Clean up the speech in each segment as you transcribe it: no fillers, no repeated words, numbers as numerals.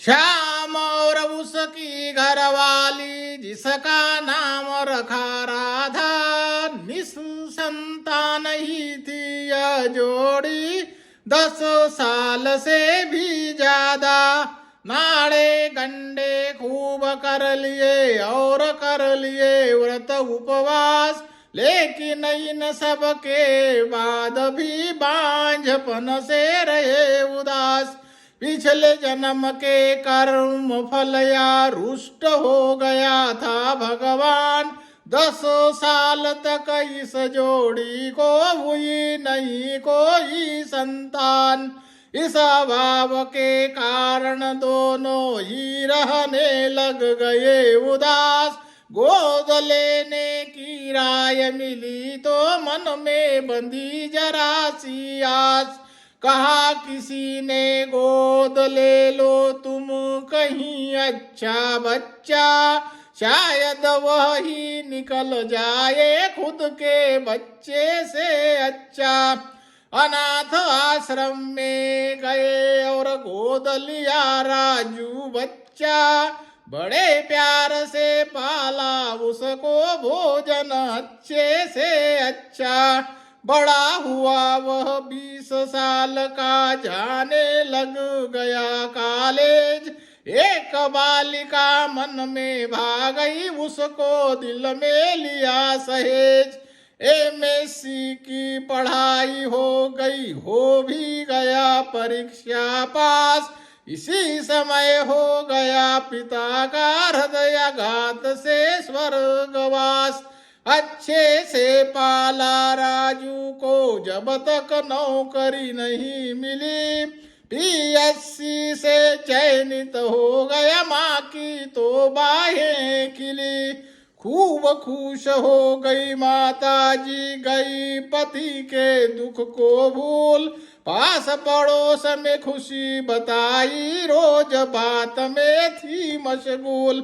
श्याम और उसकी घरवाली जिसका नाम रखा राधा, निसंतान ही थी यह जोड़ी 10 साल से भी ज्यादा। नाड़े गंडे खूब कर लिए और कर लिए व्रत उपवास, लेकिन इन सब के बाद भी बांझपन से रहे उदास। पिछले जन्म के कर्म फल या रुष्ट हो गया था भगवान, 10 साल तक इस जोड़ी को हुई नहीं कोई संतान। इस अभाव के कारण दोनों ही रहने लग गए उदास। गोद लेने की राय मिली तो मन में बंधी जरा सी आस। कहा किसी ने गोद ले लो तुम कहीं अच्छा बच्चा, शायद वही निकल जाए खुद के बच्चे से अच्छा। अनाथ आश्रम में गए और गोद लिया राजू बच्चा, बड़े प्यार से पाला उसको भोजन अच्छे से अच्छा। बड़ा हुआ वह 20 साल का, जाने लग गया कॉलेज। एक बालिका मन में भा गई, उसको दिल में लिया सहेज। एमएससी की पढ़ाई हो गई, हो भी गया परीक्षा पास। इसी समय हो गया पिता का हृदयाघात से स्वर्गवास। अच्छे से पाला राजू को जब तक नौकरी नहीं मिली, पीएससी से चयनित हो गया, माँ की तो बाहें खिली। खूब खुश हो गई माता जी, गई पति के दुख को भूल। पास पड़ोस में खुशी बताई, रोज बात में थी मशगूल।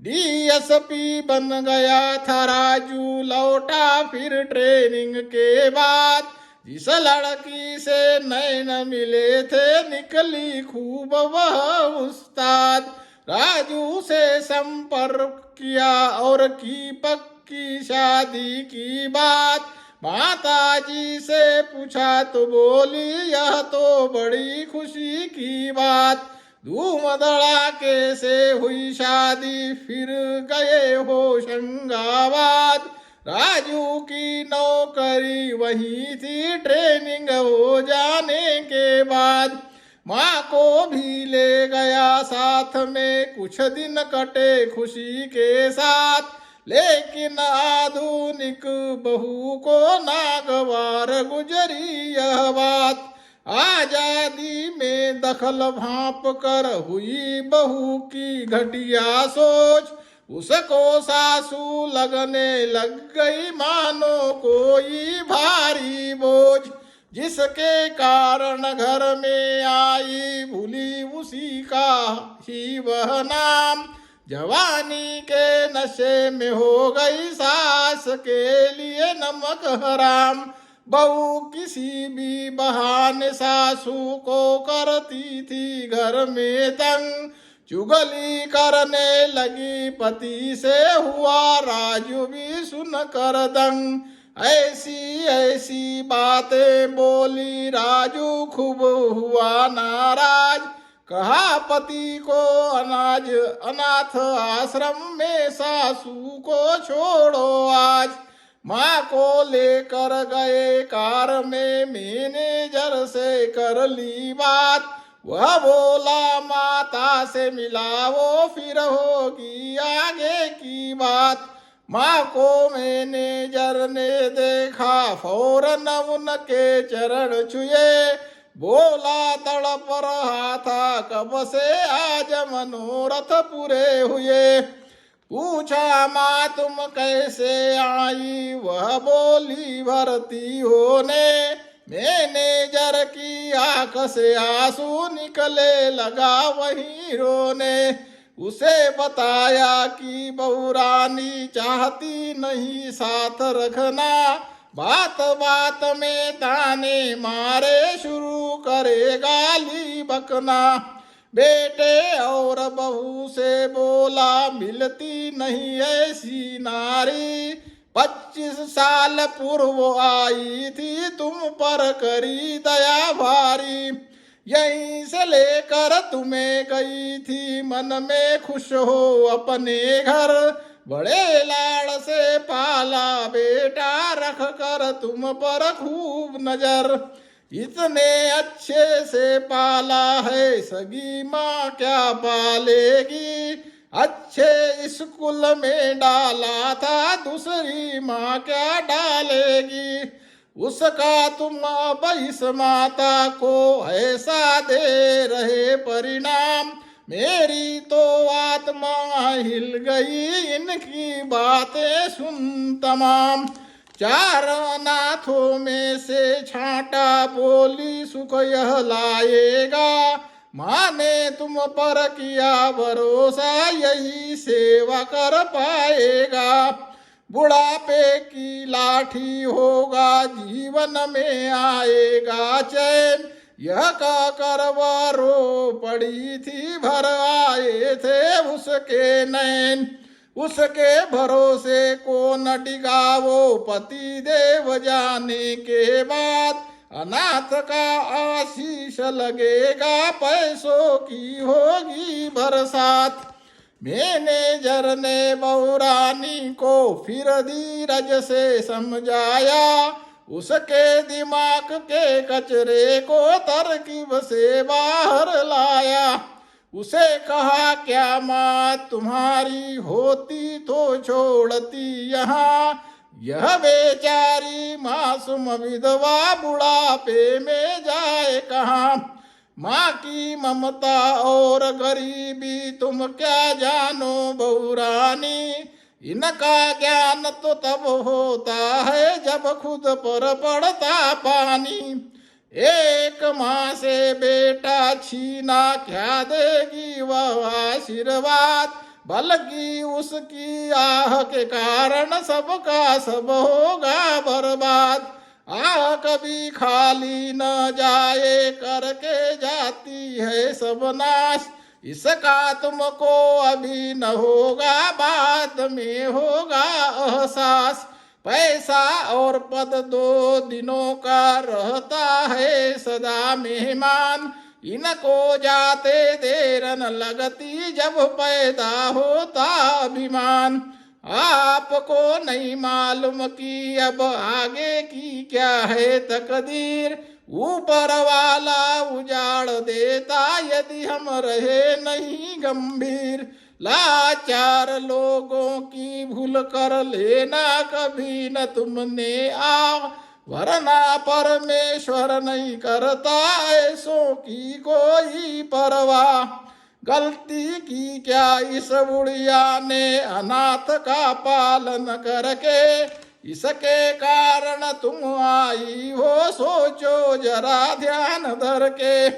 डीएसपी बन गया था राजू, लौटा फिर ट्रेनिंग के बाद। जिस लड़की से नैन मिले थे निकली खूब वह उस्ताद। राजू से संपर्क किया और की पक्की शादी की बात। माता जी से पूछा तो बोली यह तो बड़ी खुशी की बात। धूम धड़ाके से हुई शादी, फिर गए होशंगाबाद। राजू की नौकरी वही थी, ट्रेनिंग हो जाने के बाद। माँ को भी ले गया साथ में, कुछ दिन कटे खुशी के साथ। लेकिन आधुनिक बहू को नागवार गुजरी यह बात। आजादी में दखल भांप कर हुई बहू की घटिया सोच। उसको सासू लगने लग गई मानो कोई भारी बोझ। जिसके कारण घर में आई भूली उसी का ही वह नाम। जवानी के नशे में हो गई सास के लिए नमक हराम। बहू किसी भी बहाने सासू को करती थी घर में तंग। चुगली करने लगी पति से, हुआ राजू भी सुन कर दंग। ऐसी ऐसी बातें बोली राजू, खूब हुआ नाराज। कहा पति को अनाथ आश्रम में सासू को छोड़ो आज। माँ को लेकर गए कार में, मैनेजर से कर ली बात। वह बोला माता से मिलाओ, फिर होगी आगे की बात। माँ को मैनेजर ने देखा, फौरन उनके चरण छुए। बोला तड़प रहा था कब से, आज मनोरथ पूरे हुए। पूछा माँ तुम कैसे आई, वह बोली भर्ती होने। मैनेजर की आंख से आंसू निकले, लगा वहीं रोने। उसे बताया कि बहू रानी चाहती नहीं साथ रखना। बात बात में ताने मारे, शुरू करे गाली बकना। बेटे और बहू से बोला, मिलती नहीं ऐसी नारी। 25 साल पूर्व आई थी, तुम पर करी दया भारी। यहीं से लेकर तुम्हें गई थी, मन में खुश हो अपने घर। बड़े लाड़ से पाला बेटा, रख कर तुम पर खूब नजर। इतने अच्छे से पाला है, सगी माँ क्या पालेगी। अच्छे स्कूल में डाला था, दूसरी माँ क्या डालेगी। उसका तुम अब इस माता को ऐसा दे रहे परिणाम। मेरी तो आत्मा हिल गई, इनकी बातें सुन तमाम। 4 नाथों में से छांटा, बोली सुख यह लाएगा। माँ ने तुम पर किया भरोसा, यही सेवा कर पाएगा। बुढ़ापे की लाठी होगा, जीवन में आएगा चैन। यह कहकर वह रो पड़ी थी, भर आए थे उसके नैन। उसके भरोसे को न टिका वो पति देव, जाने के बाद अनाथ का आशीष लगेगा, पैसों की होगी बरसात। मैनेजर ने बहुरानी को फिर धीरज से समझाया, उसके दिमाग के कचरे को तरकीब से बाहर लाया। उसे कहा, क्या माँ तुम्हारी होती तो छोड़ती यहाँ। यह बेचारी मासूम विधवा बुढ़ापे में जाए कहाँ। माँ की ममता और गरीबी तुम क्या जानो बहुरानी। इनका ज्ञान तो तब होता है जब खुद पर पड़ता पानी। एक माँ से बेटा छीना, क्या देगी वह आशीर्वाद। बल्कि उसकी आह के कारण सबका सब होगा बर्बाद। आह कभी खाली न जाए, करके जाती है सब नाश। इसका तुमको अभी न होगा, बाद में होगा एहसास। पैसा और पद 2 दिनों का रहता है सदा मेहमान। इनको जाते देर न लगती, जब पैदा होता अभिमान। आपको नहीं मालूम कि अब आगे की क्या है तकदीर। ऊपर वाला उजाड़ देता, यदि हम रहे नहीं गंभीर। लाचार लोगों की भूल कर लेना कभी न तुमने वरना परमेश्वर नहीं करता ऐसों की कोई परवाह। गलती की क्या इस बुढ़िया ने, अनाथ का पालन करके। इसके कारण तुम आई हो, सोचो जरा ध्यान धर के।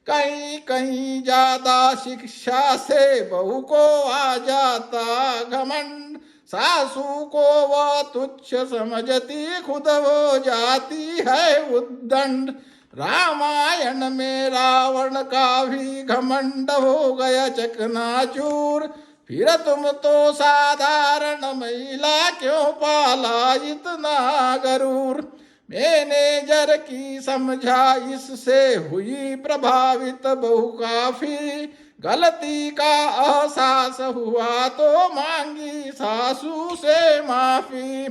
कहीं कहीं ज्यादा शिक्षा से बहू को आ जाता घमंड। सासू को वह तुच्छ समझती, खुद हो जाती है उद्दंड। रामायण में रावण का भी घमंड हो गया चकनाचूर। फिर तुम तो साधारण महिला, क्यों पाला इतना गरूर। मैनेजर की समझा इससे हुई प्रभावित बहू काफी। गलती का एहसास हुआ तो मांगी सासू से माफी।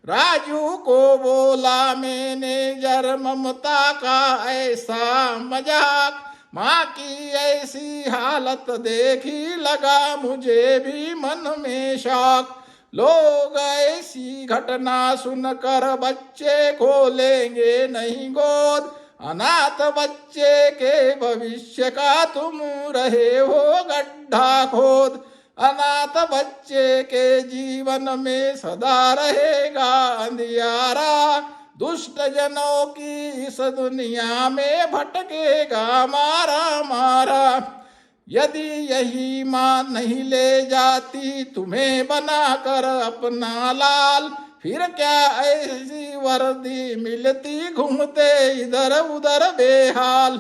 राजू को बोला मैनेजर, ममता का ऐसा मजाक। माँ की ऐसी हालत देखी, लगा मुझे भी मन में शौक। लोग ऐसी घटना सुनकर बच्चे को लेंगे नहीं गोद। अनाथ बच्चे के भविष्य का तुम रहे हो गड्ढा खोद। अनाथ बच्चे के जीवन में सदा रहेगा अंधियारा। दुष्ट जनों की इस दुनिया में भटकेगा मारा मारा। यदि यही माँ नहीं ले जाती तुम्हें बनाकर अपना लाल, फिर क्या ऐसी वर्दी मिलती, घूमते इधर उधर बेहाल।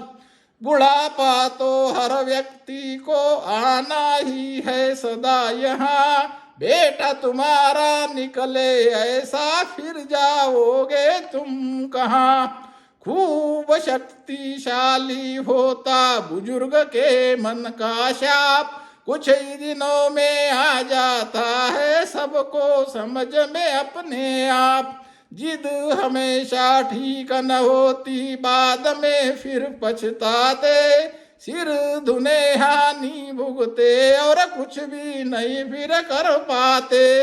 बुढ़ापा तो हर व्यक्ति को आना ही है सदा यहाँ, बेटा तुम्हारा निकले ऐसा फिर जाओगे तुम कहाँ। खूब शक्तिशाली होता बुजुर्ग के मन का शाप, कुछ ही दिनों में आ जाता है सबको समझ में अपने आप। जिद हमेशा ठीक न होती, बाद में फिर पछताते, सिर धुने हानि भुगते और कुछ भी नहीं फिर कर पाते।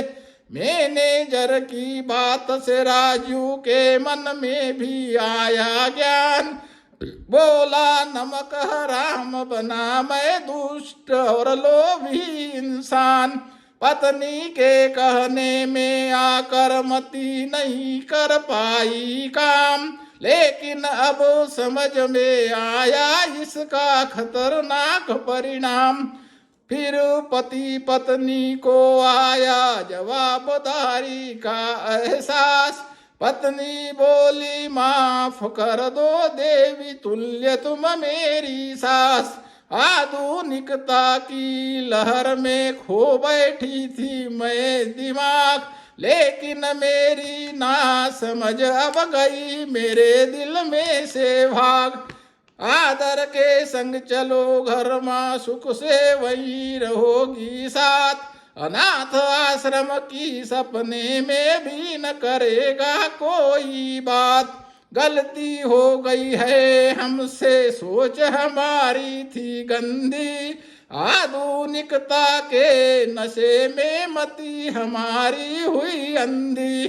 मैनेजर की बात से राजू के मन में भी आया ज्ञान, बोला नमक हराम बना मैं दुष्ट और लोभी इंसान। पत्नी के कहने में आकर मती नहीं कर पाई काम, लेकिन अब समझ में आया इसका खतरनाक परिणाम। फिर पति पत्नी को आया जवाबदारी का एहसास, पत्नी बोली माफ कर दो देवी तुल्य तुम मेरी सास। आधुनिकता की लहर में खो बैठी थी मैं दिमाग, लेकिन मेरी ना समझ अब गई मेरे दिल में से भाग। आदर के संग चलो घर माँ सुख से वही रहोगी साथ, अनाथ आश्रम की सपने में भी न करेगा कोई बात। गलती हो गई है हमसे सोच हमारी थी गंदी, आधुनिकता के नशे में मती हमारी हुई अंधी।